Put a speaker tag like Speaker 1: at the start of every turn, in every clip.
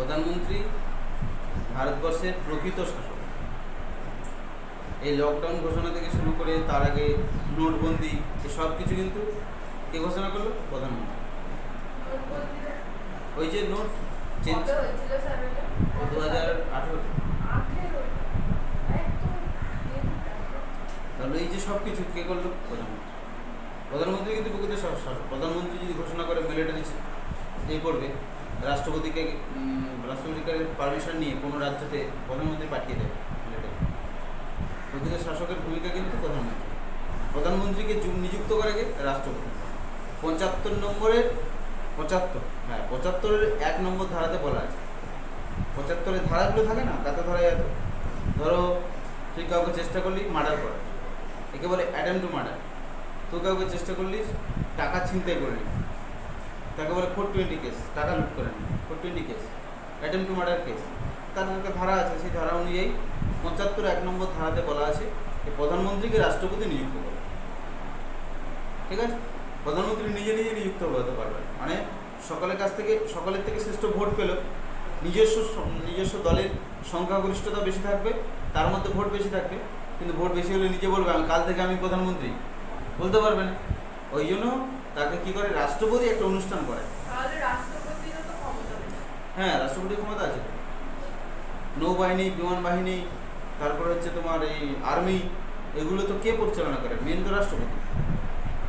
Speaker 1: প্রধানমন্ত্রী ভারতবর্ষের প্রকৃত শাসক। এই লকডাউন ঘোষণা থেকে শুরু করে তার আগে নোটবন্দি সব কিছু কিন্তু কে ঘোষণা করলো? প্রধানমন্ত্রী। ওই যে নোট চেঞ্জ 2018, তাহলে এই যে সব কিছু কে করলো? প্রধানমন্ত্রী। প্রধানমন্ত্রী কিন্তু প্রকৃত শাসক। প্রধানমন্ত্রী যদি ঘোষণা করে মিলিটারি এই করবে, রাষ্ট্রপতির পারমিশন নিয়ে কোনো রাজ্যতে প্রধানমন্ত্রী পাঠিয়ে দেবে মিলিটারি। প্রকৃত শাসকের ভূমিকা কিন্তু প্রধানমন্ত্রী। প্রধানমন্ত্রীকে নিযুক্ত করে কে? রাষ্ট্রপতি। 75-এর 1 নম্বর ধারাতে বলা আছে। 75-এর ধারাগুলো থাকে না, তাতে ধরা যেত, ধরো তুই কাউকে চেষ্টা করলি মার্ডার করার, একে বলে অ্যাটেম্প টু মার্ডার। তুই কাউকে চেষ্টা করলি টাকা ছিনতাই করলি, তাকে বলে 420 কেস, টাকা লুট করে নি, 420 case, attempt to murder case. তার একটা ধারা আছে, সেই ধারা অনুযায়ী 75-1 নম্বর ধারাতে বলা আছে যে প্রধানমন্ত্রীকে রাষ্ট্রপতি নিযুক্ত করে। ঠিক আছে? প্রধানমন্ত্রী নিজে নিজে নিযুক্ত হতে পারবে, মানে সকলের থেকে শ্রেষ্ঠ ভোট পেল, নিজস্ব দলের সংখ্যাগরিষ্ঠতা বেশি থাকবে, তার মধ্যে ভোট বেশি থাকবে, কিন্তু ভোট বেশি হলে নিজে বলবে আমি কাল থেকে আমি প্রধানমন্ত্রী, বলতে পারবে না। ওই জন্য তাকে কি করে? রাষ্ট্রপতি একটা অনুষ্ঠান করে। হ্যাঁ, রাষ্ট্রপতির ক্ষমতা আছে। নৌবাহিনী, বিমান বাহিনী, তারপর হচ্ছে তোমার এই আর্মি, এগুলো তো কে পরিচালনা করে? মেন তো রাষ্ট্রপতি।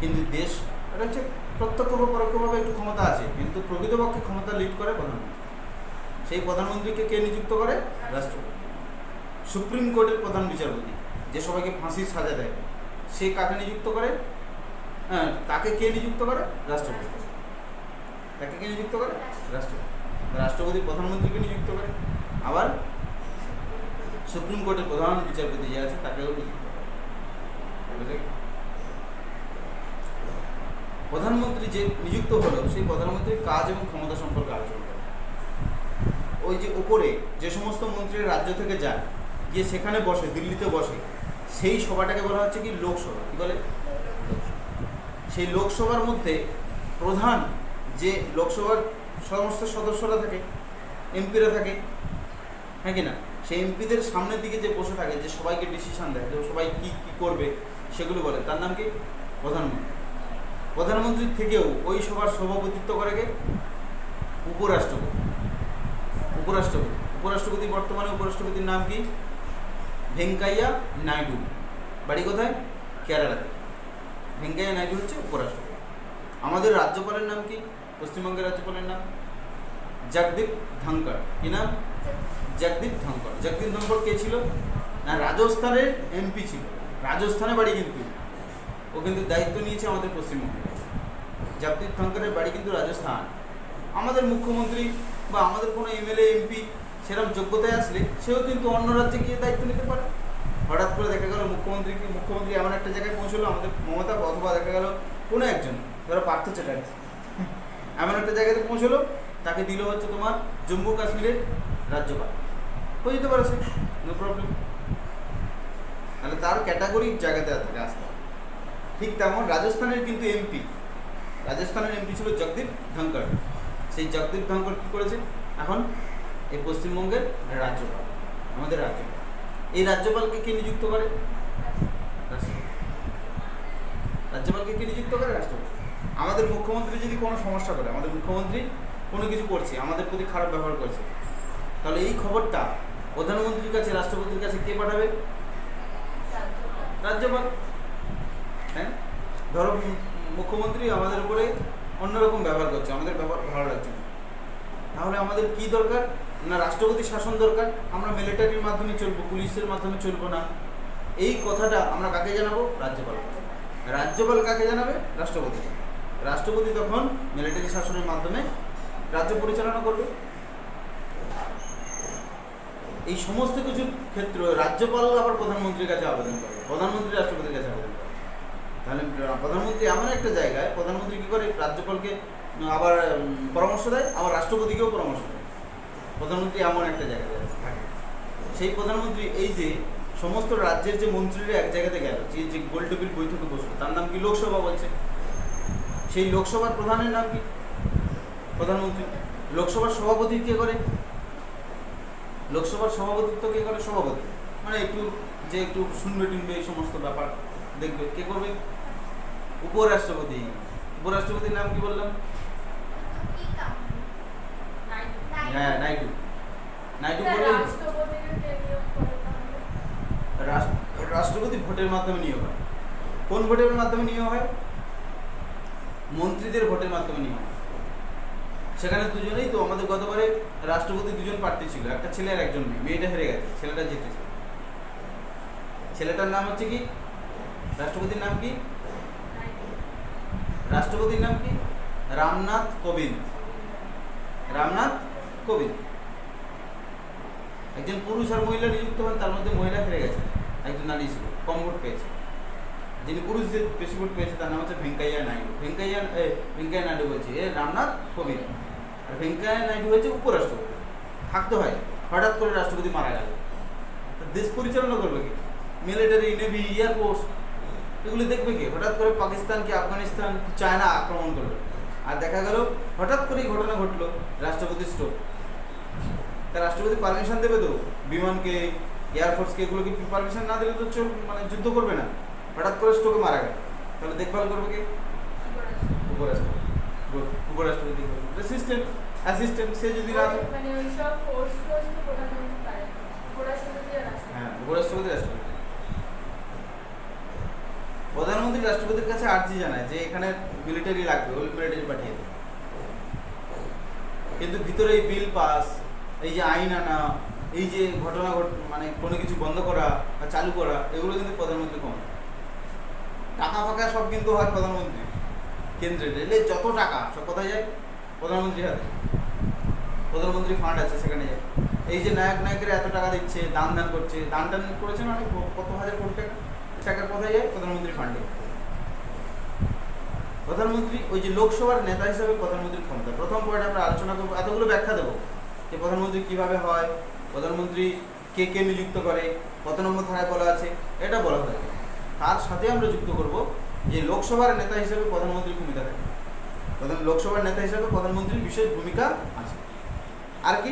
Speaker 1: কিন্তু দেশ এটা হচ্ছে প্রত্যক্ষ বা পরোক্ষভাবে একটু ক্ষমতা আছে, কিন্তু প্রকৃতপক্ষে ক্ষমতা লিড করে প্রধানমন্ত্রী। সেই প্রধানমন্ত্রীকে কে নিযুক্ত করে? রাষ্ট্রপতি। সুপ্রিম কোর্টের প্রধান বিচারপতি, যে সবাইকে ফাঁসির সাজা দেয়, সে কাকে নিযুক্ত করে? হ্যাঁ, তাকে কে নিযুক্ত করে? রাষ্ট্রপতি। তাকে কে নিযুক্ত করে? রাষ্ট্রপতি। রাষ্ট্রপতি প্রধানমন্ত্রীকে নিযুক্ত করে, আবার সুপ্রিম কোর্টের প্রধান বিচারপতি যে আছে তাকেও নিযুক্ত করে। প্রধানমন্ত্রী যে নিযুক্ত হলো, সেই প্রধানমন্ত্রীর কাজ এবং ক্ষমতা সম্পর্কে আলোচনা করে। ওই যে উপরে যে সমস্ত মন্ত্রীর রাজ্য থেকে যায়, গিয়ে সেখানে বসে, দিল্লিতে বসে, সেই সভাটাকে বলা হচ্ছে কি? লোকসভা। কি বলে? সেই লোকসভার মধ্যে প্রধান যে লোকসভার সমস্ত সদস্যরা থাকে, এমপিরা থাকে, হ্যাঁ কি না? সেই এমপিদের সামনের দিকে যে বসে থাকে, যে সবাইকে ডিসিশন দেয়, যে সবাই কি কি করবে সেগুলো বলে, তার নাম কি? প্রধানমন্ত্রী। প্রধানমন্ত্রীর থেকেও ওই সভার সভাপতিত্ব করে কে? উপরাষ্ট্রপতি। উপরাষ্ট্রপতি বর্তমানে উপরাষ্ট্রপতির নাম কি? ভেঙ্কাইয়া নাইডু। বাড়ি কোথায়? কেরালাতে। ভেঙ্কাইয়া নাইডু হচ্ছে উপরাষ্ট্রপতি। আমাদের রাজ্যপালের নাম কি? পশ্চিমবঙ্গের রাজ্যপালের নাম জগদীপ ধনকড়। কি নাম? জগদীপ ধনকড়। জগদীপ ধনকড় কে ছিল? না, রাজস্থানের এমপি ছিল। রাজস্থানে বাড়ি, কিন্তু ও কিন্তু দায়িত্ব নিয়েছে আমাদের পশ্চিমবঙ্গে। জগদীপ ধনকড়ের বাড়ি কিন্তু রাজস্থান। আমাদের মুখ্যমন্ত্রী বা আমাদের কোনো এমএলএ, এমপি সেরকম যোগ্যতায় আসলে সেও কিন্তু অন্য রাজ্যে গিয়ে দায়িত্ব নিতে পারে। হঠাৎ করে দেখা গেল মুখ্যমন্ত্রী এমন একটা জায়গায় পৌঁছলো, আমাদের মমতা, অথবা দেখা গেল কোনো একজন, ধরো পার্থ চ্যাটার্জি, এমন একটা জায়গাতে পৌঁছলো, তাকে দিল হচ্ছে তোমার জম্মু কাশ্মীরের রাজ্যপাল, হয়ে যেতে পারে, সে নো প্রবলেম। তাহলে তার ক্যাটাগরির জায়গাতে থাকে আসতে। ঠিক তেমন রাজস্থানের কিন্তু এমপি ছিল জগদীপ ধনকড়। সেই জগদীপ ধনকড় কী করেছে? এখন এই পশ্চিমবঙ্গের রাজ্যপাল, আমাদের রাজ্যপাল। এই রাজ্যপালকে কে নিযুক্ত করে? রাজ্যপালকে কে নিযুক্ত করে? রাষ্ট্রপতি। আমাদের মুখ্যমন্ত্রী যদি কোনো সমস্যা করে, আমাদের মুখ্যমন্ত্রী কোনো কিছু করছে, আমাদের প্রতি খারাপ ব্যবহার করছে, তাহলে এই খবরটা প্রধানমন্ত্রীর কাছে, রাষ্ট্রপতির কাছে কে পাঠাবে? রাজ্যপাল। হ্যাঁ, ধরো মুখ্যমন্ত্রী আমাদের উপরে অন্যরকম ব্যবহার করছে, আমাদের ব্যবহার ভালো লাগছে না, তাহলে আমাদের কি দরকার? না, রাষ্ট্রপতির শাসন দরকার। আমরা মিলিটারির মাধ্যমে চলবো, পুলিশের মাধ্যমে চলবো না। এই কথাটা আমরা কাকে জানাবো? রাজ্যপাল। রাজ্যপাল কাকে জানাবে? রাষ্ট্রপতি। রাষ্ট্রপতি তখন মিলিটারি শাসনের মাধ্যমে রাজ্য পরিচালনা করবে। এই সমস্ত কিছুর ক্ষেত্রে রাজ্যপাল আবার প্রধানমন্ত্রীর কাছে আবেদন করবে, প্রধানমন্ত্রী রাষ্ট্রপতির কাছে আবেদন করবে। তাহলে প্রধানমন্ত্রী এমন একটা জায়গায়, প্রধানমন্ত্রী কী করে? রাজ্যপালকে আবার পরামর্শ দেয়, আবার রাষ্ট্রপতিকেও পরামর্শ দেয়। প্রধানমন্ত্রী এমন একটা জায়গায় থাকে। সেই প্রধানমন্ত্রী এই যে সমস্ত রাজ্যের যে মন্ত্রীরা এক জায়গাতে গেল, যে গোলটেবিল বৈঠকে বসলো, তার নাম কি? লোকসভা বলছে। সেই লোকসভার প্রধানের নাম কি? প্রধানমন্ত্রী। লোকসভার সভাপতি কে করে? লোকসভার সভাপতিত্ব কে করে? সভাপতি, মানে একটু যে একটু শুনবে টুনবে এই সমস্ত ব্যাপার দেখবে, কে করবে? উপরাষ্ট্রপতি। উপরাষ্ট্রপতির নাম কি বললাম? হ্যাঁ, নাইডু। নাইডু বললে রাষ্ট্রপতি ভোটের মাধ্যমে নিয়োগ হয়। কোন ভোটের মাধ্যমে নিয়োগ হয়? মন্ত্রীদের ভোটের মাধ্যমে নিয়োগ হয়। সেখানে দুজনেই তো, আমাদের গতবারে রাষ্ট্রপতি দুজন প্রার্থী ছিল, একটা ছেলে আর একজন মেয়ে। মেয়েটা হেরে গেছে, ছেলেটা জিতেছে। ছেলেটার নাম হচ্ছে কি? রাষ্ট্রপতির নাম কি? রাষ্ট্রপতির নাম কি? রামনাথ কোবিন্দ। রামনাথ কোবিন্দ। একজন পুরুষ আর মহিলা নিযুক্ত হন, তার মধ্যে মহিলা হেরে গেছে, একজন নারী ছিল, কম ভোট পেয়েছে। যিনি পুরুষ যে বেশি ভোট পেয়েছে তার নাম হচ্ছে ভেঙ্কাইয়া নাইডু। ভেঙ্কাইয়া নাইডু বলছে, এ রামনাথ কোবিন্দ। আর ভেঙ্কাইয়া নাইডু হচ্ছে উপরাষ্ট্রপতি। থাকতে হয়, হঠাৎ করে রাষ্ট্রপতি মারা গেল, দেশ পরিচালনা করবে কি? মিলিটারি, নেভি, এয়ারফোর্স এগুলো দেখবে কি? হঠাৎ করে পাকিস্তান কি আফগানিস্তান কি চায়না আক্রমণ করলো, আর দেখা গেল হঠাৎ করেই ঘটনা ঘটলো, রাষ্ট্রপতি স্ট্রোক। তা রাষ্ট্রপতি পারমিশন দেবে তো বিমানকে, এয়ারফোর্সকে, এগুলো কি পারমিশন না দিলে তো মানে যুদ্ধ করবে না। হঠাৎ করে স্ট্রোকে মারা গেল, তাহলে দেখভাল করবে কে? উপরাষ্ট্রপতি। উপরাষ্ট্রপতি অ্যাসিস্ট্যান্ট, সে যদি না থাকে, হ্যাঁ, উপরাষ্ট্রপতি রাষ্ট্রপতি। প্রধানমন্ত্রী রাষ্ট্রপতির কাছে আর্জি জানায় যে এখানে মিলিটারি লাগবে, ওই মিলিটারি পাঠিয়ে দেয়। কিন্তু ভিতরে এই বিল পাস, এই যে আইন আনা, এই যে ঘটনা মানে কোনো কিছু বন্ধ করা বা চালু করা, এগুলো কিন্তু প্রধানমন্ত্রী কম। টাকা ফাঁকা সব কিন্তু হয় প্রধানমন্ত্রী। কেন্দ্রে রেলে যত টাকা সব কোথায় যায়? প্রধানমন্ত্রী হাতে। প্রধানমন্ত্রী ফান্ড আছে, সেখানে যায়। এই যে নায়কেরা এত টাকা দিচ্ছে, দান করছে, দান করেছে না অনেক, কত হাজার কোটি টাকা, টাকা কোথায় যায়? প্রধানমন্ত্রী ফান্ডে। প্রধানমন্ত্রী ওই যে লোকসভার নেতা হিসাবে প্রধানমন্ত্রীর ক্ষমতা, প্রথম পয়েন্ট আমরা আলোচনা করবো, এতগুলো ব্যাখ্যা দেবো যে প্রধানমন্ত্রী কিভাবে হয়, প্রধানমন্ত্রী কে কে নিযুক্ত করে, কত নম্বর ধারায় বলা আছে, এটা বলা হয়। তার সাথে আমরা যুক্ত করব যে লোকসভার নেতা হিসেবে প্রধানমন্ত্রীর ভূমিকা থাকে। লোকসভার নেতা হিসেবে প্রধানমন্ত্রীর বিশেষ ভূমিকা আছে। আর কি?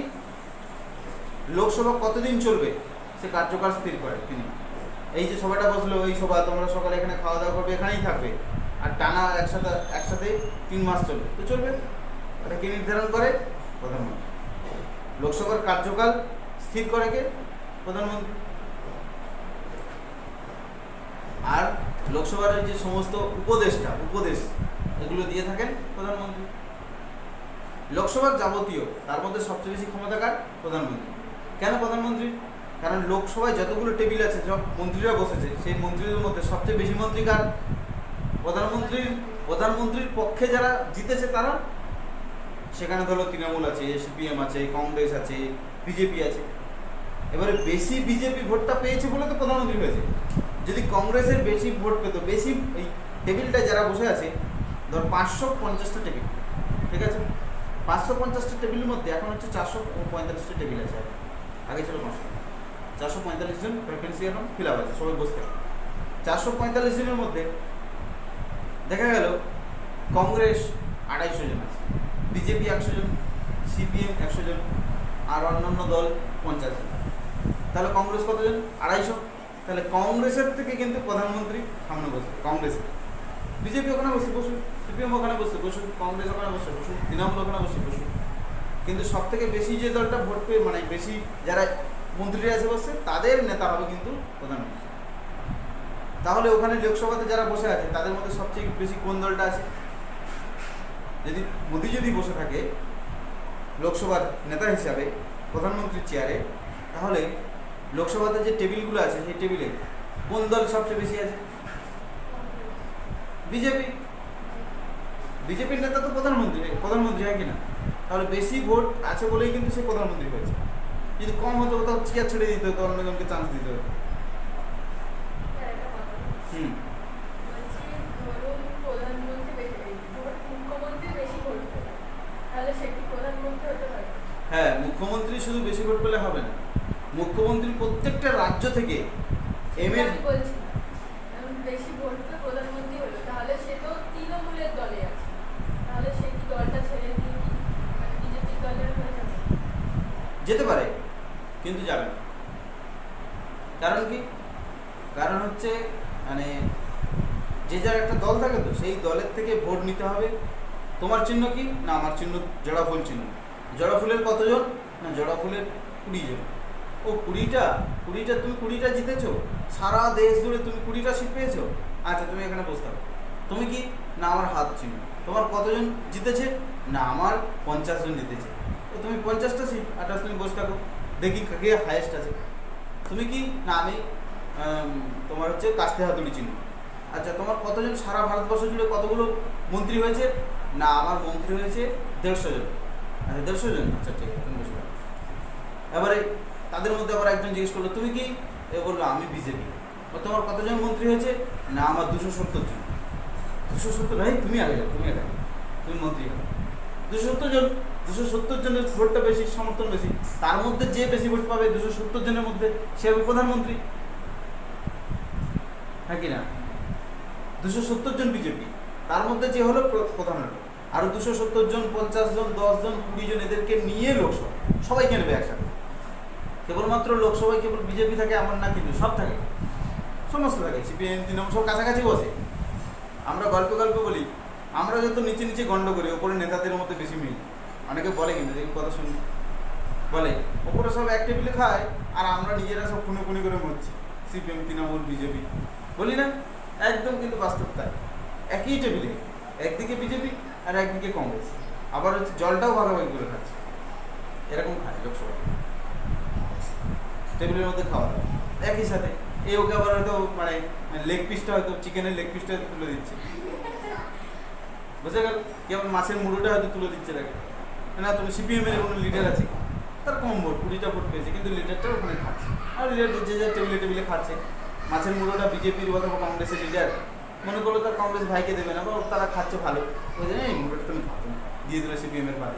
Speaker 1: লোকসভা কতদিন চলবে সে কার্যকাল স্থির করে তিনি। এই যে সভাটা বসলো, এই সভা তোমরা সকালে এখানে খাওয়া দাওয়া করবে, এখানেই থাকবে, আর টানা একসাথে 3 মাস চলবে তো চলবে। এটা কে নির্ধারণ করে? প্রধানমন্ত্রী। লোকসভার কার্যকাল স্থির করে কে? প্রধানমন্ত্রী। আর লোকসভার যে সমস্ত উপদেশ এগুলো দিয়ে থাকেন প্রধানমন্ত্রী। লোকসভার যাবতীয়, তার মধ্যে সবচেয়ে বেশি ক্ষমতাকার প্রধানমন্ত্রী। কেন প্রধানমন্ত্রী? কারণ লোকসভায় যতগুলো টেবিল আছে, সব মন্ত্রীরা বসেছে, সেই মন্ত্রীদের মধ্যে সবচেয়ে বেশি মন্ত্রী কার? প্রধানমন্ত্রীর পক্ষে যারা জিতেছে তারা। সেখানে ধরো তৃণমূল আছে, সিপিএম আছে, কংগ্রেস আছে, বিজেপি আছে। এবারে বেশি বিজেপি ভোটটা পেয়েছে বলে তো প্রধানমন্ত্রী হয়েছে। যদি কংগ্রেসের বেশি ভোট পেত, বেশি এই টেবিলটা যারা বসে আছে, ধর 550টা টেবিল, ঠিক আছে, 550টা টেবিলের মধ্যে এখন হচ্ছে 445টা টেবিল আছে। আগে ছিল 445 জন ভ্যাকেন্সি এখন ফিল আপ আছে, সবাই বসতে হবে। 445 জনের মধ্যে দেখা গেল কংগ্রেস 250 জন আছে, বিজেপি 100 জন, সিপিএম 100 জন, আর অন্যান্য দল 50 জন। তাহলে কংগ্রেস কতজন? 250। তাহলে কংগ্রেসের থেকে কিন্তু প্রধানমন্ত্রী সামনে বসবে, কংগ্রেসের। বিজেপি ওখানে বসুক, সিপিএম ওখানে বসুক, কংগ্রেস ওখানে বসুক, তৃণমূল ওখানে বসুক। কিন্তু সব থেকে বেশি যে দলটা ভোট পেয়ে, মানে বেশি যারা মন্ত্রীরা এসে বসছে, তাদের নেতা হবে কিন্তু প্রধানমন্ত্রী। তাহলে ওখানে লোকসভাতে যারা বসে আছে তাদের মধ্যে সবচেয়ে বেশি কোন দলটা আছে? যদি মোদি বসে থাকে লোকসভার নেতা হিসাবে প্রধানমন্ত্রীর চেয়ারে, তাহলে লোকসভাতে যে টেবিলগুলো আছে সেই টেবিলে কোন দল সবচেয়ে বেশি আছে? বিজেপির নেতা তো প্রধানমন্ত্রী হয় কিনা? তাহলে বেশি ভোট আছে বলেই কিন্তু সে প্রধানমন্ত্রী হয়েছে। যদি কম হতো কোথাও চেয়ার ছেড়ে দিতে হতো, অন্যজনকে চান্স দিতে হতো। হ্যাঁ, মুখ্যমন্ত্রী শুধু বেশি ভোট পেলে হবে না, মুখ্যমন্ত্রী প্রত্যেকটা রাজ্য থেকে
Speaker 2: বেশি ভোট পেয়ে প্রধানমন্ত্রী হলো, তাহলে সে তো তৃণমূলের দলে আছে, তাহলে সে কি দলটা ছেড়ে দিয়ে বিজেপির দলের হয়ে যাবে?
Speaker 1: যেতে পারে, কিন্তু যাবে না। কারণ কি? কারণ হচ্ছে মানে যে যার একটা দল থাকে, তো সেই দলের থেকে ভোট নিতে হবে। তোমার চিহ্ন কি? না আমার চিহ্ন জবা ফুল চিহ্ন। জবা ফুলের কতজন? না জবা ফুলের 20 জন। ও 20টা তুমি 20টা জিতেছো, সারা দেশ জুড়ে তুমি 20টা সিট পেয়েছো। আচ্ছা তুমি এখানে বসতে হবে। তুমি কি? না আমার হাত চিহ্ন। তোমার কতজন জিতেছে? না আমার 50 জন জিতেছে। তো তুমি 50টা সিট আঠাশ তুমি বসে থাকো, দেখি কে হায়েস্ট আছে। তুমি কি? না আমি তোমার হচ্ছে কাস্তে হাতুড়ি চিহ্ন। আচ্ছা তোমার কতজন সারা ভারতবর্ষ জুড়ে কতগুলো মন্ত্রী হয়েছে? না আমার মন্ত্রী হয়েছে 150 জন। আচ্ছা 150 জন, আচ্ছা ঠিক আছে তুমি বসে থাকো। এবারে তাদের মধ্যে আবার একজন জিজ্ঞেস করলো তুমি কি? এ বললো আমি বিজেপি। তোমার কতজন মন্ত্রী হয়েছে? না আমার 270 জন। 270? ভাই তুমি আগে যাও, তুমি মন্ত্রী হও। 270 জন, 270 জনের ভোটটা বেশি, সমর্থন বেশি, তার মধ্যে যে বেশি ভোট পাবে 270 জনের মধ্যে সে হবে প্রধানমন্ত্রী, হ্যাঁ কি না? 270 জন বিজেপি, তার মধ্যে যে হলো প্রধানমন্ত্রী, আরো 270 জন, 50 জন, 10 জন, 20 জন, এদেরকে নিয়ে লোকসভা সবাইকে নেবে একসাথে। কেবলমাত্র লোকসভায় কেবল বিজেপি থাকে এমন না, কিন্তু সব থাকে, সমস্ত থাকে, সিপিএম তৃণমূল সব কাছাকাছি বসে। আমরা গল্প বলি, আমরা যত নিচে নিচে গন্ড করি, ওপরে নেতাদের মধ্যে বেশি মিল। অনেকে বলে কিন্তু দেখি কথা শুনি, বলে ওপরে সব এক টেবিলে খায় আর আমরা নিজেরা সব খুনোখুনি করে মরছি, সিপিএম তৃণমূল বিজেপি বলি না, একদম কিন্তু বাস্তব তাই। একই টেবিলে একদিকে বিজেপি আর একদিকে কংগ্রেস, আবার হচ্ছে জলটাও ভাগাভাগি করে খাচ্ছে, এরকম খায় লোকসভা টেবিলের মধ্যে খাওয়া দাওয়া একই সাথে। এই ওকে আবার হয়তো মানে লেগ পিসটা হয়তো চিকেনের লেগ পিসটা হয়তো তুলে দিচ্ছে, বুঝে গেল? কি আবার মাছের মুড়োটা হয়তো তুলে দিচ্ছে তাকে। না তুমি সিপিএম এর কোনো লিডার আছে, তার কম ভোট, 20টা ভোট পেয়েছে, কিন্তু লিডারটা ওখানে খাচ্ছে, আর লিডার যে যা টেবিলে খাচ্ছে। মাছের মুড়োটা বিজেপির অথবা কংগ্রেসের লিডার মনে করলো তার কংগ্রেস ভাইকে দেবে না, বা তারা খাচ্ছে ভালো, ওই জন্য এই মুড়োটা তুমি খাবো না, দিয়ে দিল সিপিএম এর ভাই,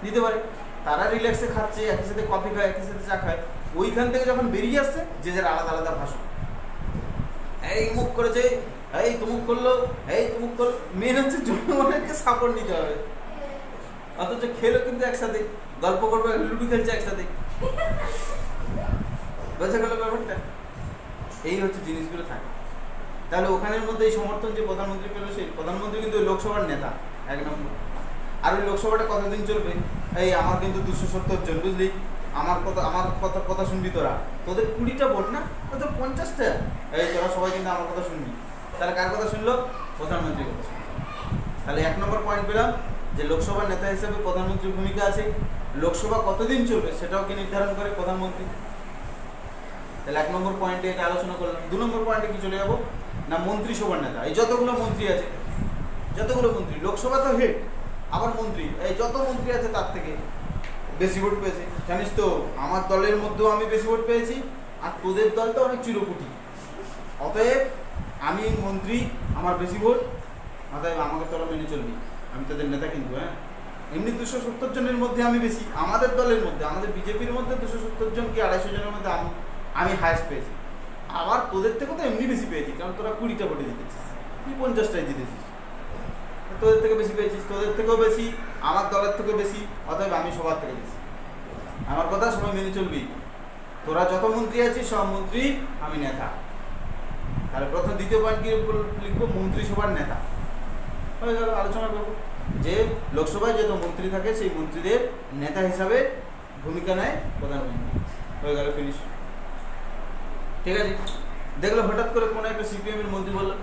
Speaker 1: দিতে পারে। তারা রিল্যাক্সে খাচ্ছে, একই সাথে কফি খায়, একই সাথে চা খায়। ওইখান থেকে যখন বেরিয়ে আসছে, যে যার আলাদা আলাদা ভাষণ, এই মুখ করেছে, এই তুমুক করলো, এই তুমুক করলো। মেন হচ্ছে জনগণকে সাপোর্ট নিতে হবে, অথচ খেলো কিন্তু একসাথে, গল্প করবো, লুডু খেলছে একসাথে, বোঝা গেল ব্যাপারটা? এই হচ্ছে জিনিসগুলো থাকে। তাহলে ওখানের মধ্যে এই সমর্থন যে প্রধানমন্ত্রী পেল, সেই প্রধানমন্ত্রী কিন্তু লোকসভার নেতা 1 নম্বর। আর ওই লোকসভাটা কতদিন চলবে? এই আমার কিন্তু 270 জন, বুঝলি? আমার কথা শুনবি তোরা, তোদের 20টা ভোট না, তোদের 50টা, এই তোরা সবাই কিন্তু আমার কথা শুনবি। তাহলে কার কথা শুনলো? প্রধানমন্ত্রীর কথা শুনলো। তাহলে 1 নম্বর পয়েন্ট পেলাম যে লোকসভার নেতা হিসেবে প্রধানমন্ত্রীর ভূমিকা আছে। লোকসভা কতদিন চলবে সেটাও কি নির্ধারণ করে প্রধানমন্ত্রী। তাহলে 1 নম্বর পয়েন্টে এটা আলোচনা করলাম। 2 নম্বর পয়েন্টে কি চলে যাবো না, মন্ত্রিসভার নেতা। এই যতগুলো মন্ত্রী আছে, যতগুলো মন্ত্রী, লোকসভা তো হেড, আবার মন্ত্রী, এই যত মন্ত্রী আছে তার থেকে বেশি ভোট পেয়েছে। জানিস তো আমার দলের মধ্যেও আমি বেশি ভোট পেয়েছি, আর তোদের দলটা অনেক চিরকুটি, অতএব আমি মন্ত্রী, আমার বেশি ভোট, অতএব আমাকে তোরা মেনে চলবি, আমি তোদের নেতা। কিন্তু হ্যাঁ, এমনি 270 জনের মধ্যে আমি বেশি, আমাদের দলের মধ্যে, আমাদের বিজেপির মধ্যে 270 জন কি 250 জনের মধ্যে আমি হায়েস্ট পেয়েছি। আবার তোদের থেকে তো এমনি বেশি পেয়েছি, কারণ তোরা 20টা ভোটে জিতেছিস, তুই 50টাই জিতেছিস, তোদের থেকে বেশি পেয়েছিস, তোদের থেকেও বেশি, আমার দলের থেকেও বেশি, অতএব আমি সবার থেকে বেশি। আমার কথা সবাই মেনে চলবি, তোরা যত মন্ত্রী আছিস সব মন্ত্রী, আমি নেতা। তাহলে প্রথম দ্বিতীয় পয়েন্ট কি লিখবো? মন্ত্রিসভার নেতা। হয়ে গেল, আলোচনা করবো যে লোকসভায় যত মন্ত্রী থাকে সেই মন্ত্রীদের নেতা হিসাবে ভূমিকা নেয় প্রধানমন্ত্রী। হয়ে গেল, ফিনিশ। ঠিক আছে, দেখলো হঠাৎ করে কোনো একটা সিপিএম এর মন্ত্রী বললো,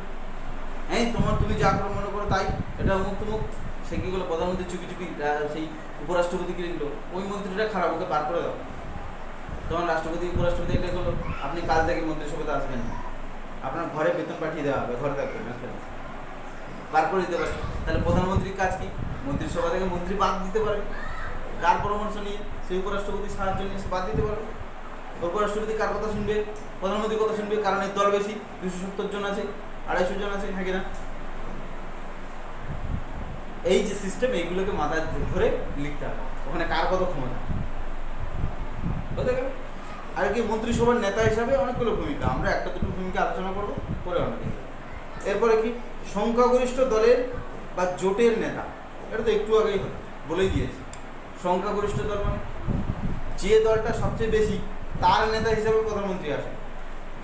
Speaker 1: এই তুমি যা করো মনে করো তাই, এটা অমুক তমুক, সে কি করলো? প্রধানমন্ত্রী চুপি সেই উপরাষ্ট্রপতি কি লিখলো, ওই মন্ত্রীটা খারাপ, ওকে বার করে দাও। তখন রাষ্ট্রপতি উপরাষ্ট্রপতি এটা করলো, আপনি কাল থেকে মন্ত্রিসভাতে আসবেন না, আপনার ঘরে বেতন পাঠিয়ে দেওয়া হবে, ঘরে থাকবেন, বার করে দিতে পারে। তাহলে প্রধানমন্ত্রীর কাজ কি? মন্ত্রিসভা থেকে মন্ত্রী বাদ দিতে পারে, কার পরামর্শ নিয়ে? সেই উপরাষ্ট্রপতি সাহায্য নিয়ে সে বাদ দিতে পারে। উপরাষ্ট্রপতি কার কথা শুনবে? প্রধানমন্ত্রীর কথা শুনবে, কারণ এই দল বেশি, 270 জন আছে, 250 জন আছে, হ্যাঁ কিনা? এই যে সিস্টেম, এইগুলোকে মাথায় ধরে লিখতে হবে, ওখানে কার কত ক্ষমতা, বুঝতে গেল? আর কি মন্ত্রিসভার নেতা হিসাবে অনেকগুলো ভূমিকা, আমরা একটা দুটো ভূমিকা আলোচনা করবো, করে অনেক। এরপরে কি? সংখ্যাগরিষ্ঠ দলের বা জোটের নেতা। এটা তো একটু আগেই বলেই দিয়েছি। সংখ্যাগরিষ্ঠ দল মানে যে দলটা সবচেয়ে বেশি তার নেতা হিসেবে প্রধানমন্ত্রী আসে।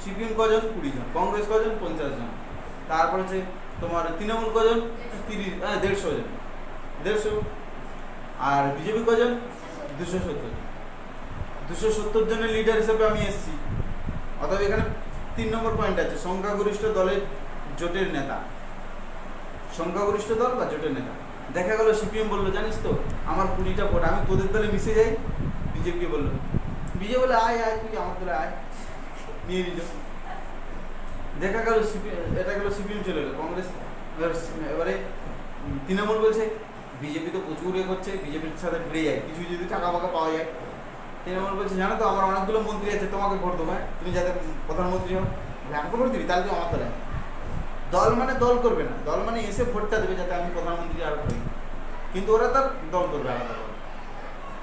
Speaker 1: সিপিএম কজন? 20 জন। কংগ্রেস কজন? 50 জন। তারপর হচ্ছে তোমার তৃণমূল কজন? 150 জন, 150। আর বিজেপি কজন? 270 জন। 270 জনের লিডার হিসেবে আমি এসেছি। অতএব এখানে 3 নম্বর পয়েন্ট আছে, সংখ্যাগরিষ্ঠ দলের জোটের নেতা। সংখ্যাগরিষ্ঠ দল বা জোটের নেতা। দেখা গেল সিপিএম বললো, জানিস তো আমার 20টা ভোট, আমি তোদের দলে মিশে যাই। বিজেপি বললো, বিজেপি বলে আয় আয় তুই আমার দলে আয়, নিয়ে নিল। দেখা গেল এটা গেল সিপিএম চলে গেল। কংগ্রেস এবারে তৃণমূল বলছে বিজেপি তো প্রচুর করছে, বিজেপির সাথে ভিড়ে যায়, কিছু যদি টাকা ফাঁকা পাওয়া যায়। তৃণমূল বলছে জানো তো আমার অনেকগুলো মন্ত্রী আছে, তোমাকে ভোট দেবো, তুমি যাতে প্রধানমন্ত্রী হও, আমাকে ভোট দিবি, তাহলে তুই আমার দলে। দল মানে দল করবে না, দল মানে এসে ভোটটা দেবে যাতে আমি প্রধানমন্ত্রী আর করি, কিন্তু ওরা তার দল করবে আলাদা করে।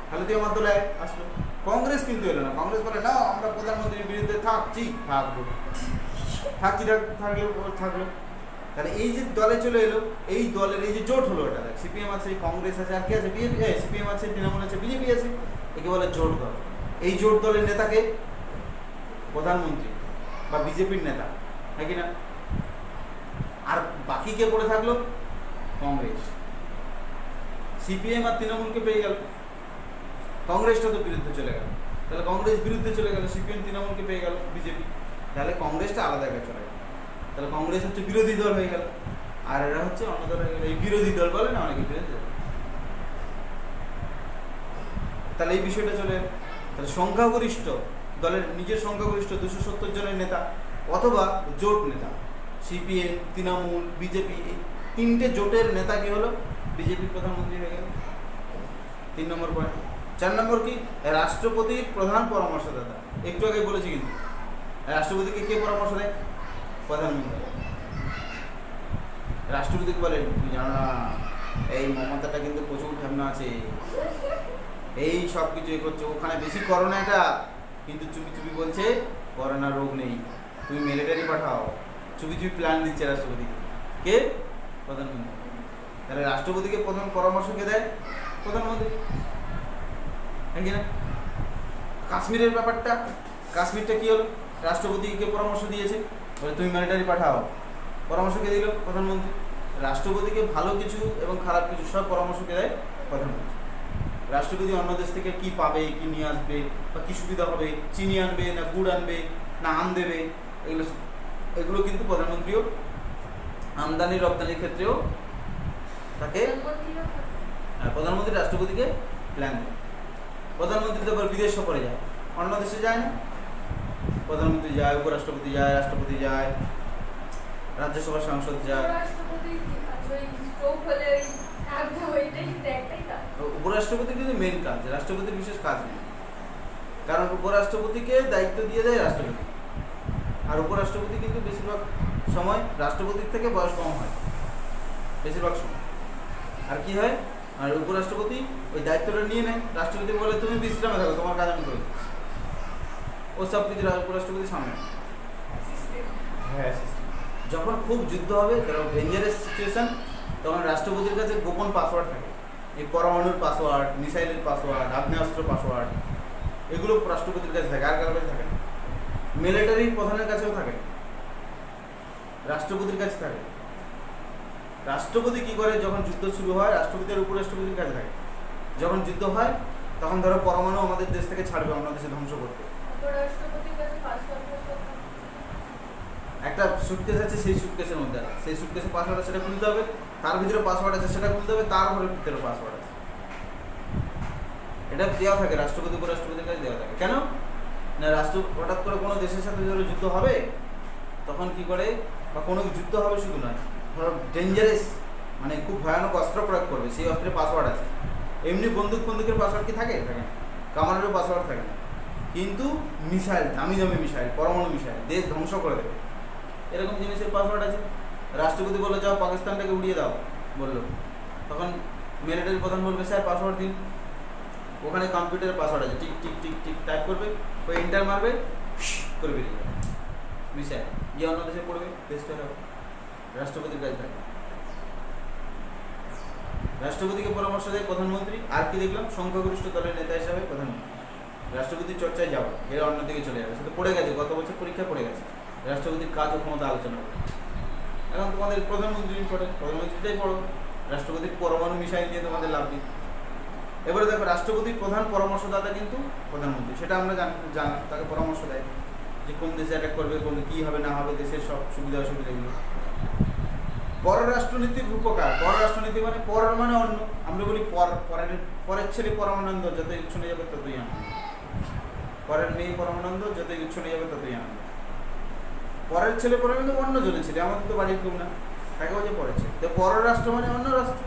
Speaker 1: তাহলে তুই আমার দলে আসলো। কংগ্রেস কিন্তু এলো না, কংগ্রেস বলে না আমরা প্রধানমন্ত্রীর বিরুদ্ধে থাকবো, থাকলো। তাহলে এই যে দলে চলে এলো, এই দলের এই যে জোট হলো, এটা দেখ সিপিএম আছে, কংগ্রেস আছে, আর কি আছে? বিজেপি। সিপিএম আছে, তৃণমূল আছে, বিজেপি আছে, একে বলে জোট দল। এই জোট দলের নেতাকে প্রধানমন্ত্রী বা বিজেপির নেতা, হ্যাঁ কি না? আর বাকি কে পড়ে থাকলো? কংগ্রেস। সিপিএম আর তৃণমূলকে পেয়ে গেল, কংগ্রেসটা তো বিরুদ্ধে চলে গেল। তাহলে কংগ্রেস বিরুদ্ধে চলে গেল, সিপিএম তৃণমূলকে পেয়ে গেল বিজেপি, তাহলে কংগ্রেসটা আলাদা জায়গায় চলে গেল। তাহলে কংগ্রেস হচ্ছে বিরোধী দল হয়ে গেল, আর এরা হচ্ছে অন্য দল হয়ে গেল। এই বিরোধী দল বলে না অনেকে, বিরোধী দল। তাহলে এই বিষয়টা চলে এলো। তাহলে সংখ্যাগরিষ্ঠ দলের নিজের সংখ্যাগরিষ্ঠ 270 জনের নেতা অথবা জোট নেতা, সিপিএম, তৃণমূল, বিজেপি, এই 3টে জোটের নেতা কি হলো? বিজেপি প্রধানমন্ত্রী হয়ে গেল। 3 নম্বর পয়েন্ট। 4 নম্বর কি? রাষ্ট্রপতির প্রধান পরামর্শদাতা। একটু আগে বলেছি, কিন্তু রাষ্ট্রপতিকে কে পরামর্শ দেয়? প্রধানমন্ত্রী। রাষ্ট্রপতিকে বলেন তুমি জানো না এই মমতাটা কিন্তু প্রচুর ঢামনা আছে, এই সব কিছু করছে, ওখানে বেশি করোনা, এটা কিন্তু চুপি চুপি বলছে করোনা রোগ নেই, তুমি মিলিটারি পাঠাও। চুপি চুপি প্ল্যান দিচ্ছে রাষ্ট্রপতিকে। কে? প্রধানমন্ত্রী। তাহলে রাষ্ট্রপতিকে প্রধান পরামর্শ কে দেয়? প্রধানমন্ত্রী, হ্যাঁ কি না? কাশ্মীরের ব্যাপারটা, কাশ্মীরটা কি হলো? রাষ্ট্রপতিকে পরামর্শ দিয়েছে, বলে তুমি মিলিটারি পাঠাও। পরামর্শ কে দিল? প্রধানমন্ত্রী। রাষ্ট্রপতিকে ভালো কিছু এবং খারাপ কিছু সব পরামর্শ কে দেয়? প্রধানমন্ত্রী। রাষ্ট্রপতি অন্য দেশ থেকে কি পাবে, কি নিয়ে আসবে, বা কি সুবিধা হবে, চিনি আনবে না গুড় আনবে না আম দেবে, এগুলো কিন্তু প্রধানমন্ত্রীও, আমদানি রপ্তানির ক্ষেত্রেও তাকে, প্রধানমন্ত্রী রাষ্ট্রপতিকে প্ল্যান দেয়। প্রধানমন্ত্রী তো আবার বিদেশ সফরে যায়, অন্য দেশে যায় না। প্রধানমন্ত্রী যায়, উপরাষ্ট্রপতি যায়, রাষ্ট্রপতি যায়, রাজ্যসভার সাংসদ যায়। উপরাষ্ট্রপতি কিন্তু মেন কাজ, রাষ্ট্রপতির বিশেষ কাজ নেই, কারণ উপরাষ্ট্রপতিকে দায়িত্ব দিয়ে দেয় রাষ্ট্রপতি। আর উপরাষ্ট্রপতি কিন্তু বেশিরভাগ সময় রাষ্ট্রপতির থেকে বয়স কম হয়, বেশিরভাগ সময়। আর কি হয়, আর উপরাষ্ট্রপতি ওই দায়িত্বটা নিয়ে নেয়, রাষ্ট্রপতি বলে তুমি বিশ্রামে থাকো, তোমার কাজ আমি করি, ও সব কিছু উপরাষ্ট্রপতির সামনে। হ্যাঁ, যখন খুব যুদ্ধ হবে, ডেঞ্জারাস সিচুয়েশন, তখন রাষ্ট্রপতির কাছে গোপন পাসওয়ার্ড থাকে। এই পরমাণুর পাসওয়ার্ড, মিসাইলের পাসওয়ার্ড, আগ্নেয়াস্ত্র পাসওয়ার্ড, এগুলো রাষ্ট্রপতির কাছে থাকে, আর কারোর কাছে থাকে না। মিলিটারি প্রধানের কাছেও থাকে, রাষ্ট্রপতির কাছে থাকে। রাষ্ট্রপতি কি করে, যখন যুদ্ধ শুরু হয় রাষ্ট্রপতি আর উপরাষ্ট্রপতির কাছে থাকে। যখন যুদ্ধ হয় তখন ধরো পরমাণু আমাদের দেশ থেকে ছাড়বে অন্য দেশে ধ্বংস করতে, একটা সুটকেস আছে, সেই সুটকেসের মধ্যে আছে, সেই সুটকেসের পাসওয়ার্ড আছে, সেটা খুলতে হবে, তার ভিতরে পাসওয়ার্ড আছে সেটা খুলতে হবে, তার ভিতরে পাসওয়ার্ড আছে, এটা দেওয়া থাকে রাষ্ট্রপতি উপরাষ্ট্রপতির কাছে দেওয়া থাকে। কেন না, রাষ্ট্র হঠাৎ করে কোনো দেশের সাথে ধরো যুদ্ধ হবে, তখন কি করে, বা কোনো যুদ্ধ হবে শুধু নয়, ধরো ডেঞ্জারাস মানে খুব ভয়ানক অস্ত্র প্রয়োগ করবে, সেই অস্ত্রের পাসওয়ার্ড আছে। এমনি বন্দুকের পাসওয়ার্ড কি থাকে? থাকে না। কামানেরও পাসওয়ার্ড থাকে না, কিন্তু মিসাইল, দামি দামি মিসাইল, পরমাণু মিসাইল, দেশ ধ্বংস করে দেবে, এরকম জিনিসের পাসওয়ার্ড আছে। রাষ্ট্রপতি বললো যাও পাকিস্তানটাকে উড়িয়ে দাও, বললো, তখন মিলিটারি প্রধান বলবে স্যার পাসওয়ার্ড দিন, ওখানে কম্পিউটারের পাসওয়ার্ড আছে, tick tick tick tick type করবে, ওই এন্টার মারবে, করে বেরিয়ে যাবে মিসাইল, গিয়ে অন্য দেশে পড়বে, দেশটা হবে। রাষ্ট্রপতির কাছে থাকে। রাষ্ট্রপতিকে পরামর্শ দেয় প্রধানমন্ত্রী। আর কি দেখলাম, সংখ্যাগরিষ্ঠ দলের নেতা হিসাবে প্রধানমন্ত্রী। রাষ্ট্রপতির চর্চায় যাও, এরা অন্যদিকে চলে যাবে। সেটা পড়ে গেছে, গত বছর পরীক্ষা পড়ে গেছে। রাষ্ট্রপতির কাজ ও ক্ষমতা আলোচনা করো। এখন তোমাদের প্রধানমন্ত্রী ইম্পর্টেন্ট, প্রধানমন্ত্রীটাই পড়ো। রাষ্ট্রপতির পরমাণু মিসাইল নিয়ে তোমাদের লাভ নেই। এবারে দেখো, রাষ্ট্রপতির প্রধান পরামর্শদাতা কিন্তু প্রধানমন্ত্রী, সেটা আমরা জানি, তাকে পরামর্শ দেয় যে কোন দেশে অ্যাটাক করবে, কোন কী হবে না হবে, দেশের সব সুবিধা অসুবিধাগুলো। পররাষ্ট্রনীতির রূপকার, পররাষ্ট্রনীতি মানে পর মানে অন্য, আমরা বলি পরের ছেলে পরমানন্দ, যতই উচ্ছনে যাবে ততই আনন্দ। পরের মেয়ে পরমানন্দ, যতই উচ্ছনে যাবে ততই আনন্দ। পরের ছেলে পরমানন্দ অন্য জনের ছেলে, আমাদের তো বাড়ির কেউ না, তাকে বলছে পরের ছেলে। তো পররাষ্ট্র মানে অন্য রাষ্ট্র।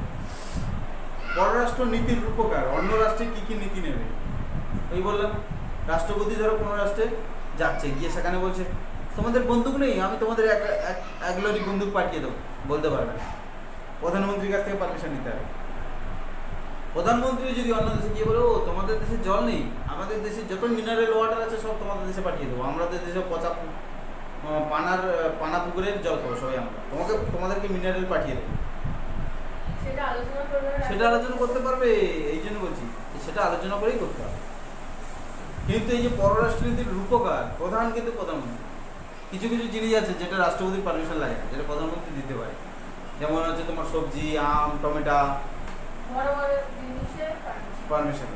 Speaker 1: পররাষ্ট্র নীতির রূপকার, অন্য রাষ্ট্রে কী কী নীতি নেবে। ওই বললাম, রাষ্ট্রপতি ধরো কোনো রাষ্ট্রে যাচ্ছে, গিয়ে সেখানে বলছে তোমাদের বন্দুক নেই, আমি তোমাদের এক লরি বন্দুক পাঠিয়ে দেবো, বলতে পারবে না। প্রধানমন্ত্রীর কাছ থেকে পারমিশন নিতে হবে। প্রধানমন্ত্রী যদি অন্য দেশে গিয়ে বলে, ও তোমাদের দেশে জল নেই, আমাদের দেশে যত মিনারেল ওয়াটার আছে সব তোমাদের দেশে পাঠিয়ে দেবো, আমাদের দেশে পচা পানা পুকুরের জল খাবো সবাই আমরা, তোমাদেরকে মিনারেল পাঠিয়ে দেবো। সেটা আলোচনা করতে পারবে, এই জন্য বলছি সেটা আলোচনা করেই করতে হবে। কিন্তু এই যে পররাষ্ট্রনীতির রূপকার প্রধান কিন্তু প্রধানমন্ত্রী। কিছু কিছু জিনিস আছে যেটা রাষ্ট্রপতির পারমিশন লাগে না, যেটা প্রধানমন্ত্রী দিতে পারে। যেমন হচ্ছে তোমার সবজি, আম, টমেটো, পারমিশন।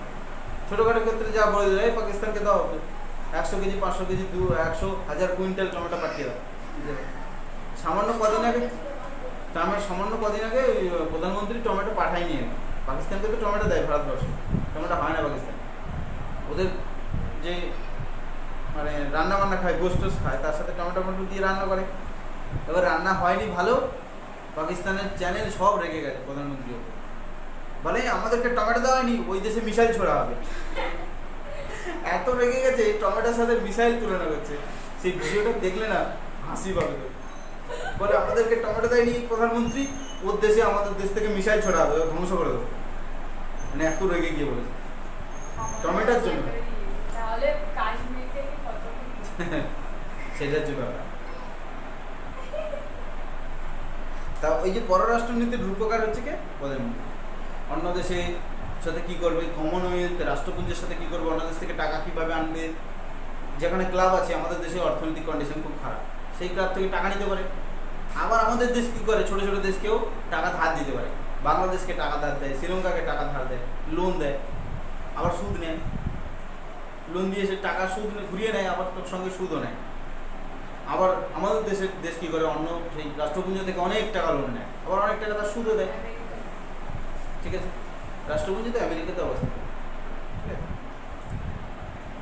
Speaker 1: ছোটোখাটো ক্ষেত্রে যা বলে দেয়, পাকিস্তানকে দাও 100 কেজি 500 কেজি 100 1000 কুইন্টাল টমেটো পাঠিয়ে দাও। সামান্য কদিন আগে প্রধানমন্ত্রী টমেটো পাঠায়নি, পাকিস্তানকে তো টমেটো দেয় ভারতবর্ষ, টমেটো হয় না পাকিস্তান। ওদের যে মানে রান্না বান্না খায়, গোস্ট খায়, তার সাথে টমেটো দিয়ে রান্না করে। এবার রান্না হয়নি ভালো, পাকিস্তানের চ্যানেল সব রেগে গেছে প্রধানমন্ত্রীও, বলে আমাদেরকে টমেটো দেওয়া হয়নি, ওই দেশে মিসাইল ছোড়া হবে। এত রেগে গেছে, টমেটোর সাথে মিসাইল তুলনা করছে। সেই ভিডিওটা দেখলে না হাসি পাবে। বলে আমাদেরকে টমেটো দেয়নি প্রধানমন্ত্রী, ওর দেশে আমাদের দেশ থেকে মিসাইল ছোড়া হবে, ধ্বংস করে দেবো। মানে এত রেগে গিয়ে বলেছে টমেটোর জন্য। সেটার যে ব্যাপার। তা ওই যে পররাষ্ট্রনীতির রূপকার হচ্ছে কে? প্রধানমন্ত্রী। অন্য দেশে সাথে কি করবে, কমনওয়েলথ রাষ্ট্রপুঞ্জের সাথে কি করবে, অন্য দেশ থেকে টাকা কিভাবে আনবে। যেখানে ক্লাব আছে, আমাদের দেশে অর্থনৈতিক কন্ডিশন খুব খারাপ, সেই ক্লাব থেকে টাকা নিতে পারে। আবার আমাদের দেশ কি করে, ছোটো ছোটো দেশকেও টাকা ধার দিতে পারে। বাংলাদেশকে টাকা ধার দেয়, শ্রীলঙ্কাকে টাকা ধার দেয়, লোন দেয়, আবার সুদ নেয়। লোন দিয়ে সে টাকা সুদ ঘুরিয়ে নেয়, আবার তোর সঙ্গে সুদও নেয়। আবার আমাদের দেশ কী করে, অন্য সেই রাষ্ট্রপুঞ্জ থেকে অনেক টাকা লোন নেয়, আবার অনেক টাকা তার সুদও দেয়। ঠিক আছে, রাষ্ট্রপুঞ্জতে আমেরিকাতে অবস্থা।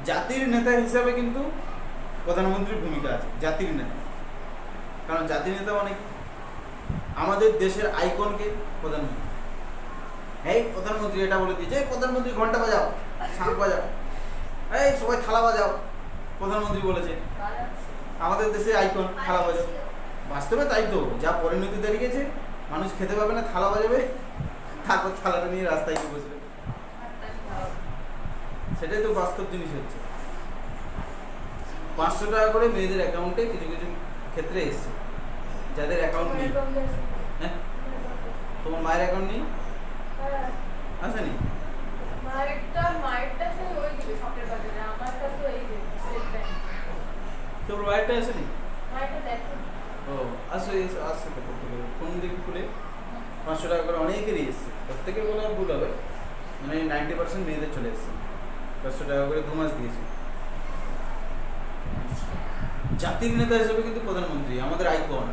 Speaker 1: জাতির নেতা হিসাবে কিন্তু প্রধানমন্ত্রীর ভূমিকা আছে, জাতির নেতা। কারণ জাতির নেতা মানে আমাদের দেশের আইকনকে প্রধানমন্ত্রী। এই প্রধানমন্ত্রী এটা বলে দিয়েছে, প্রধানমন্ত্রী ঘন্টা বাজাও, শাঁখ বাজাও, এই সবাই থালা বাজাও, প্রধানমন্ত্রী বলেছে। আমাদের দেশে আইকন থালা বাজাও। বাস্তবে তাই তো, যা পরিণতি দাঁড়িয়েছে, মানুষ খেতে পাবে না, থালা বাজাবে, তারপর থালাটা নিয়ে রাস্তায় গিয়ে বসবে। সেটাই তো বাস্তব জিনিস হচ্ছে। 500 টাকা করে মেয়েদের অ্যাকাউন্টে কিছু কিছু ক্ষেত্রে এসছে, যাদের অ্যাকাউন্ট নেই। হ্যাঁ, তোমার মায়ের অ্যাকাউন্ট নেই? আসেনি? তোর মায়েরটা আসেনি? ও আসে, আসছে তো কোন দিকে খুলে 500 টাকা করে অনেকেরই এসছে। প্রত্যেকে বলে ভুল হবে, মানে 90% মেয়েদের চলে এসছে। 500 টাকা করে 2 মাস দিয়েছে। জাতির নেতা হিসেবে কিন্তু প্রধানমন্ত্রী আমাদের আইকন।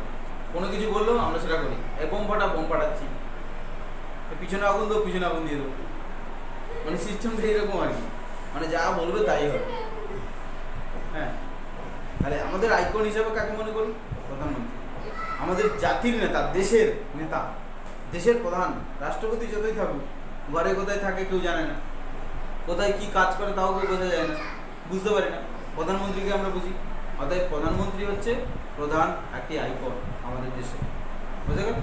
Speaker 1: কোনো কিছু বললেও আমরা সেটা করি। এই বোম ফাটাচ্ছি, পিছনে আগুন দেবো, পিছনে আগুন দিয়ে দেবো। মানে সিস্টেমটা এরকম আর কি, মানে যা বলবে তাই হবে। হ্যাঁ, তাহলে আমাদের আইকন হিসাবে কাকে মনে করি? প্রধানমন্ত্রী। আমাদের জাতির নেতা, দেশের নেতা, দেশের প্রধান। রাষ্ট্রপতি যতই থাকুক, ঘরে কোথায় থাকে কেউ জানে না, কোথায় কি কাজ করে তাও কেউ বোঝা যায় না, বুঝতে পারি না। প্রধানমন্ত্রীকে আমরা বুঝি। অতএব প্রধানমন্ত্রী হচ্ছে প্রধান একটি আইকন আমাদের দেশে। বুঝে গেল?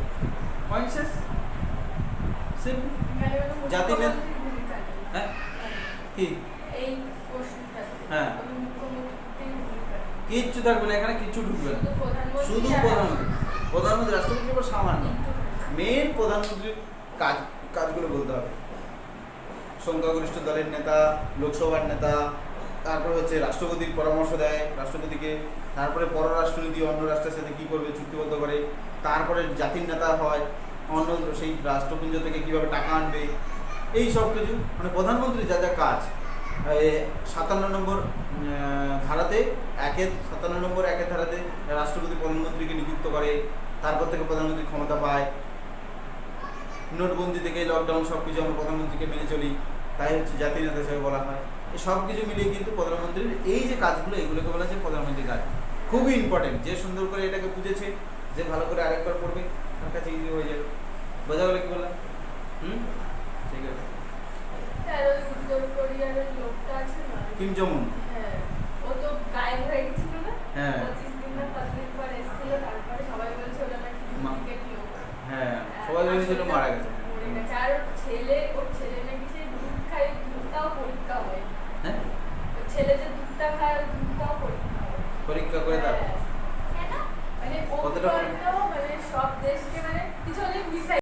Speaker 1: পয়েন্ট শেষ। জাতির নেতা। হ্যাঁ কি? হ্যাঁ, কিচ্ছু থাকবে না এখানে, কিচ্ছু ঢুকবে না, শুধু প্রধানমন্ত্রী। রাষ্ট্রপতি এবার সামান্য, মেন প্রধানমন্ত্রীর কাজগুলো বলতে হবে। সংখ্যাগরিষ্ঠ দলের নেতা, লোকসভার নেতা, তারপরে হচ্ছে রাষ্ট্রপতির পরামর্শ দেয় রাষ্ট্রপতিকে, তারপরে পররাষ্ট্রনীতি অন্য রাষ্ট্রের সাথে কী করবে চুক্তিবদ্ধ করে, তারপরে জাতির নেতা হয়, অন্য সেই রাষ্ট্রপুঞ্জ থেকে কীভাবে টাকা আনবে, এই সব কিছু মানে প্রধানমন্ত্রী যা যা কাজ 57 নম্বর ধারাতে 57 নম্বর ধারাতে রাষ্ট্রপতি প্রধানমন্ত্রীকে নিযুক্ত করে, তারপর থেকে প্রধানমন্ত্রী ক্ষমতা পায়। নোটবন্দি থেকে লকডাউন সব কিছু আমরা প্রধানমন্ত্রীকে মেনে চলি, তাই হচ্ছে জাতীয় নেতা হিসেবে বলা হয়। এই সব কিছু মিলিয়ে কিন্তু প্রধানমন্ত্রীর এই যে কাজগুলো এগুলোকে বলা যায় প্রধানমন্ত্রীর কাজ, খুবই ইম্পর্টেন্ট। যে সুন্দর করে এটাকে বুঝেছে, যে ভালো করে আরেকবার পড়বে তার কাছে ইজি হয়ে যাবে। বোঝা গেল কি বললাম? ঠিক আছে।
Speaker 2: আর ওই উত্তর কোরিয়ার ওই লোকটা আছে না,
Speaker 1: কিম জং উন,
Speaker 2: হ্যাঁ, ও তো গায়েব হয়ে গেছিল না,
Speaker 1: হ্যাঁ
Speaker 2: 25 দিন না 5 দিন পর এসেছিল, তারপরে সবাই বলছে ওটা নাকি ডুপ্লিকেট লোক।
Speaker 1: হ্যাঁ সবাই ভেবেছিল মারা গেছে।
Speaker 2: মরে গেছে। আর ওর ছেলে নাকি সেই দুধ খায়, দুধটাও পরীক্ষা হয়।
Speaker 1: হ্যাঁ
Speaker 2: ওর ছেলে যে দুধটা খায়, ওই দুধটাও পরীক্ষা হয়।
Speaker 1: পরীক্ষা করে তার
Speaker 2: হ্যাঁ। কেন? মানে ও
Speaker 1: কতটা